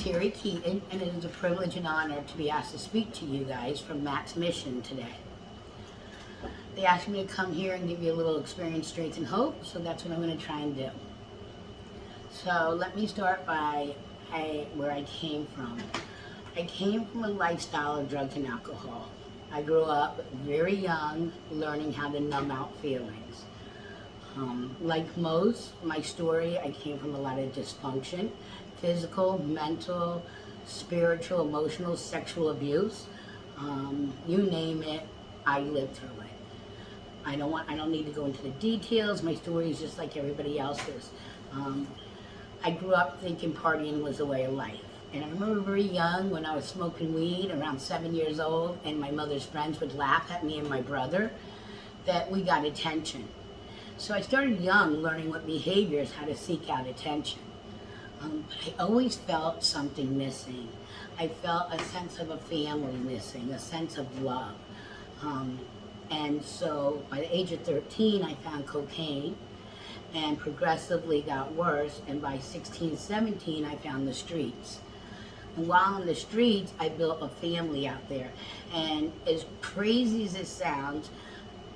Terri Keaton, and it is a privilege and honor to be asked to speak to you guys from Matt's Mission today. They asked me to come here and give you a little experience, strength, and hope, so that's what I'm going to try and do. So let me start by where I came from. I came from a lifestyle of drugs and alcohol. I grew up very young, learning how to numb out feelings. Like most, my story, I came from a lot of dysfunction, physical, mental, spiritual, emotional, sexual abuse. You name it, I lived through it. I don't need to go into the details. My story is just like everybody else's. I grew up thinking partying was a way of life. And I remember very young when I was smoking weed, around 7 years old, and my mother's friends would laugh at me and my brother, that we got attention. So I started young, learning what behaviors, how to seek out attention. But I always felt something missing. I felt a sense of a family missing, a sense of love. And so by the age of 13, I found cocaine and progressively got worse. And by 16, 17, I found the streets. And while in the streets, I built a family out there. And as crazy as it sounds,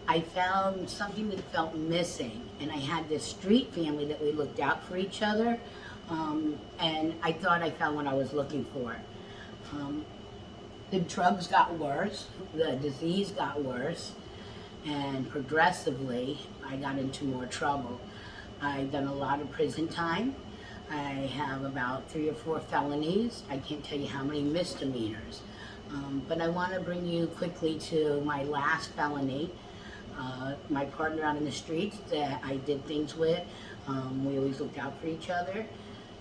I found something that felt missing. And I had this street family that we looked out for each other. And I thought I found what I was looking for. The drugs got worse, the disease got worse, and progressively I got into more trouble. I've done a lot of prison time. I have about 3 or 4 felonies. I can't tell you how many misdemeanors. But I want to bring you quickly to my last felony. My partner out in the streets that I did things with, we always looked out for each other.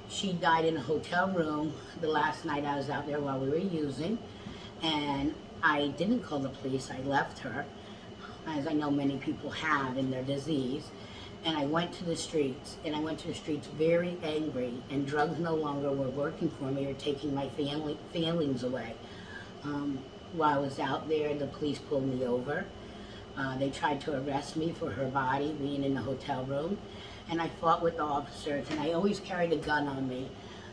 She died in a hotel room the last night I was out there while we were using. And I didn't call the police, I left her, as I know many people have in their disease. And I went to the streets, and I went to the streets very angry, and drugs no longer were working for me or taking my feelings away. While I was out there, the police pulled me over. They tried to arrest me for her body being in the hotel room, and I fought with the officers, and I always carried a gun on me.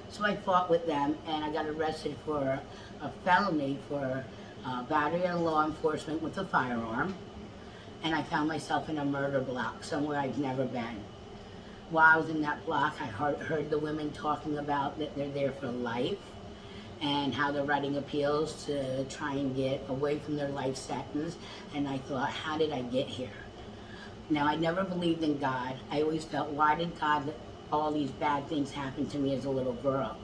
So I fought with them, and I got arrested for a felony for battery on law enforcement with a firearm. And I found myself in a murder block, somewhere I've never been. While I was in that block, I heard the women talking about that they're there for life and how they're writing appeals to try and get away from their life sentence. And I thought, how did I get here? Now, I never believed in God. I always felt, why did God let all these bad things happen to me as a little girl?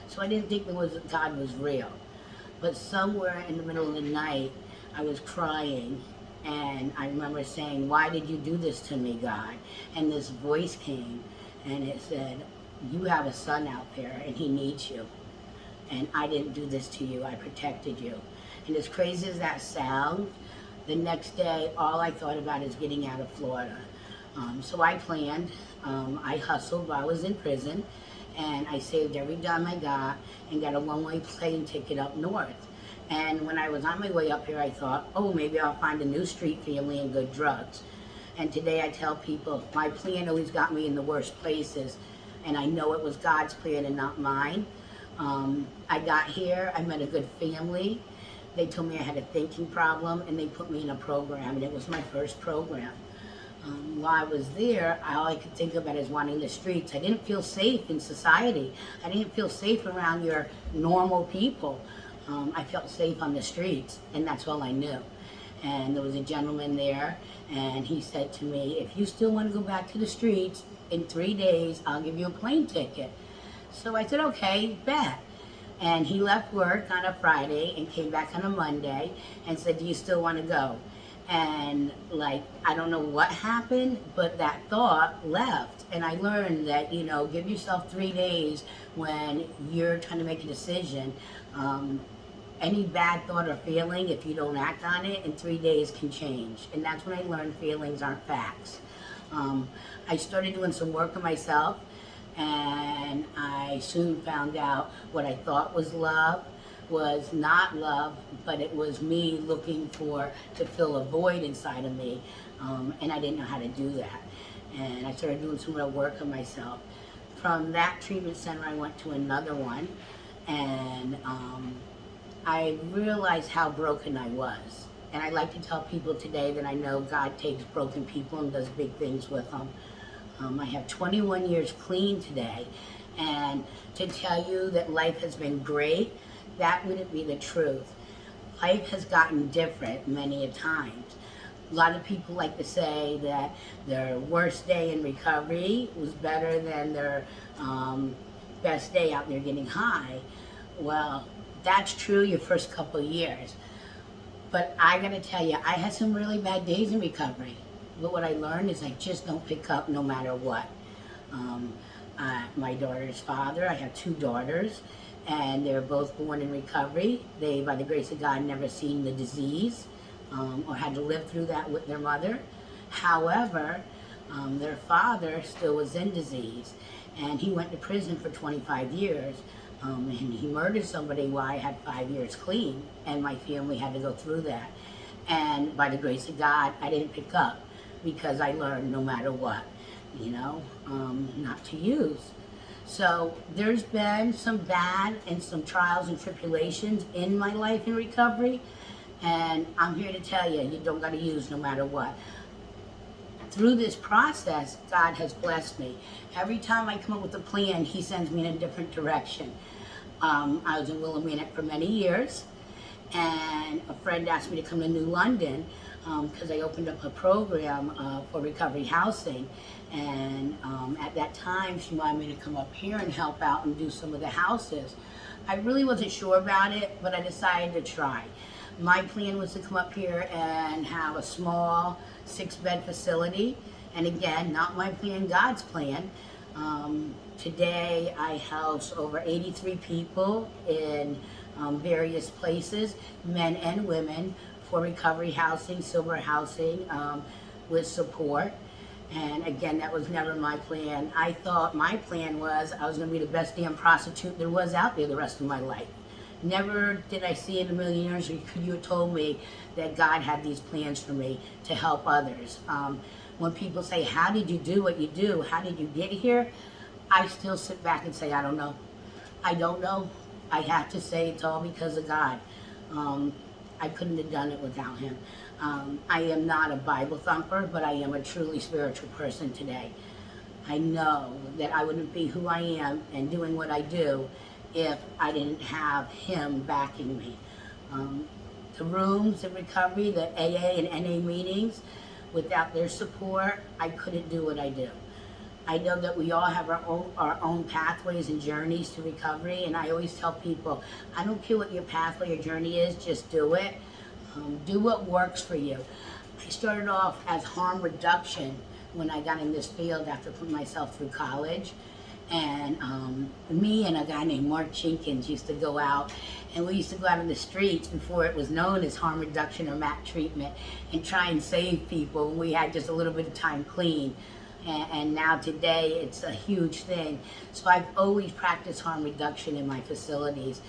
So I didn't think God was real. But somewhere in the middle of the night, I was crying. And I remember saying, why did you do this to me, God? And this voice came, and it said, you have a son out there, and he needs you. And I didn't do this to you, I protected you. And as crazy as that sounds, the next day, all I thought about is getting out of Florida. So I planned, I hustled while I was in prison, and I saved every dime I got, and got a one-way plane ticket up north. And when I was on my way up here, I thought, oh, maybe I'll find a new street family and good drugs. And today I tell people, my plan always got me in the worst places. And I know it was God's plan and not mine. I got here, I met a good family. They told me I had a thinking problem, and they put me in a program, and it was my first program. While I was there, all I could think about is wanting the streets. I didn't feel safe in society. I didn't feel safe around your normal people. I felt safe on the streets, and that's all I knew. And there was a gentleman there, and he said to me, if you still want to go back to the streets, in 3 days, I'll give you a plane ticket. So I said, okay, bet. And he left work on a Friday and came back on a Monday and said, do you still want to go? And I don't know what happened, but that thought left. And I learned that, give yourself 3 days when you're trying to make a decision. Any bad thought or feeling, if you don't act on it, in 3 days can change. And that's when I learned feelings aren't facts. I started doing some work on myself, and I soon found out what I thought was love was not love, but it was me looking to fill a void inside of me, and I didn't know how to do that. And I started doing some real work on myself. From that treatment center, I went to another one, And I realized how broken I was. And I like to tell people today that I know God takes broken people and does big things with them. I have 21 years clean today. And to tell you that life has been great, that wouldn't be the truth. Life has gotten different many a times. A lot of people like to say that their worst day in recovery was better than their best day out there getting high. Well, that's true your first couple of years. But I gotta tell you, I had some really bad days in recovery. But what I learned is I just don't pick up no matter what. My daughter's father, I have 2 daughters, and they're both born in recovery. They, by the grace of God, never seen the disease or had to live through that with their mother. However, their father still was in disease, and he went to prison for 25 years. And he murdered somebody while I had 5 years clean, and my family had to go through that. And by the grace of God, I didn't pick up because I learned no matter what, not to use. So there's been some bad and some trials and tribulations in my life in recovery, and I'm here to tell you, you don't got to use no matter what. Through this process, God has blessed me. Every time I come up with a plan, he sends me in a different direction. I was in Willamette for many years, and a friend asked me to come to New London because I opened up a program for recovery housing. And at that time, she wanted me to come up here and help out and do some of the houses. I really wasn't sure about it, but I decided to try. My plan was to come up here and have a small 6-bed facility. And again, not my plan, God's plan. Today I house over 83 people in various places, men and women, for recovery housing, sober housing, with support. And again, that was never my plan. I thought my plan was I was going to be the best damn prostitute there was out there the rest of my life. Never did I see in a million years could you have told me that God had these plans for me to help others. When people say, how did you do what you do? How did you get here? I still sit back and say, I don't know. I don't know. I have to say it's all because of God. I couldn't have done it without him. I am not a Bible thumper, but I am a truly spiritual person today. I know that I wouldn't be who I am and doing what I do if I didn't have him backing me. The rooms of recovery, the AA and NA meetings, without their support, I couldn't do what I do. I know that we all have our own pathways and journeys to recovery, and I always tell people, I don't care what your pathway or journey is, just do it. Do what works for you. I started off as harm reduction when I got in this field after putting myself through college. And me and a guy named Mark Jenkins used to go out, and we used to go out in the streets before it was known as harm reduction or MAT treatment, and try and save people when we had just a little bit of time clean. And now today it's a huge thing. So I've always practiced harm reduction in my facilities.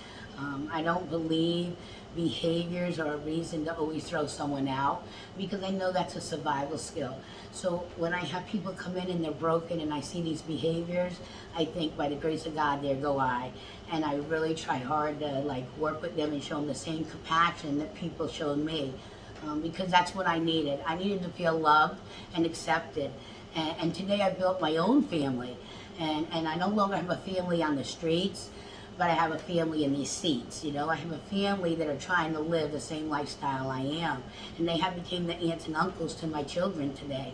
I don't believe behaviors are a reason to always throw someone out, because I know that's a survival skill. So when I have people come in and they're broken and I see these behaviors, I think by the grace of God, there go I. And I really try hard to work with them and show them the same compassion that people showed me, because that's what I needed. I needed to feel loved and accepted. And today I built my own family, and I no longer have a family on the streets, but I have a family in these seats. I have a family that are trying to live the same lifestyle I am, and they have become the aunts and uncles to my children today.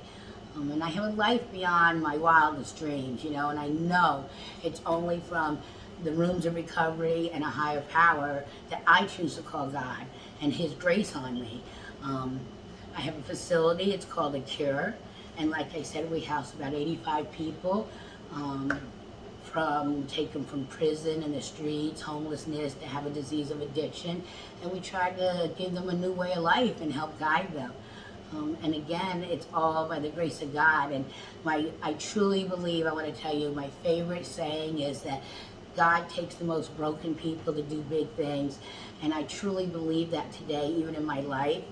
And I have a life beyond my wildest dreams, and I know it's only from the rooms of recovery and a higher power that I choose to call God and his grace on me. I have a facility, it's called A-CURE. And like I said, we house about 85 people, take them from prison and the streets, homelessness, to have a disease of addiction. And we try to give them a new way of life and help guide them. And again, it's all by the grace of God. And I truly believe, I want to tell you, my favorite saying is that God takes the most broken people to do big things. And I truly believe that today, even in my life.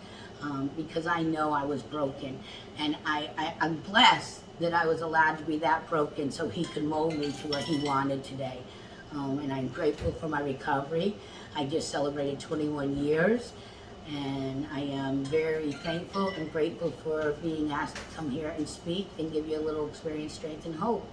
Because I know I was broken, and I'm blessed that I was allowed to be that broken so he could mold me to what he wanted today. and I'm grateful for my recovery. I just celebrated 21 years, and I am very thankful and grateful for being asked to come here and speak and give you a little experience, strength, and hope.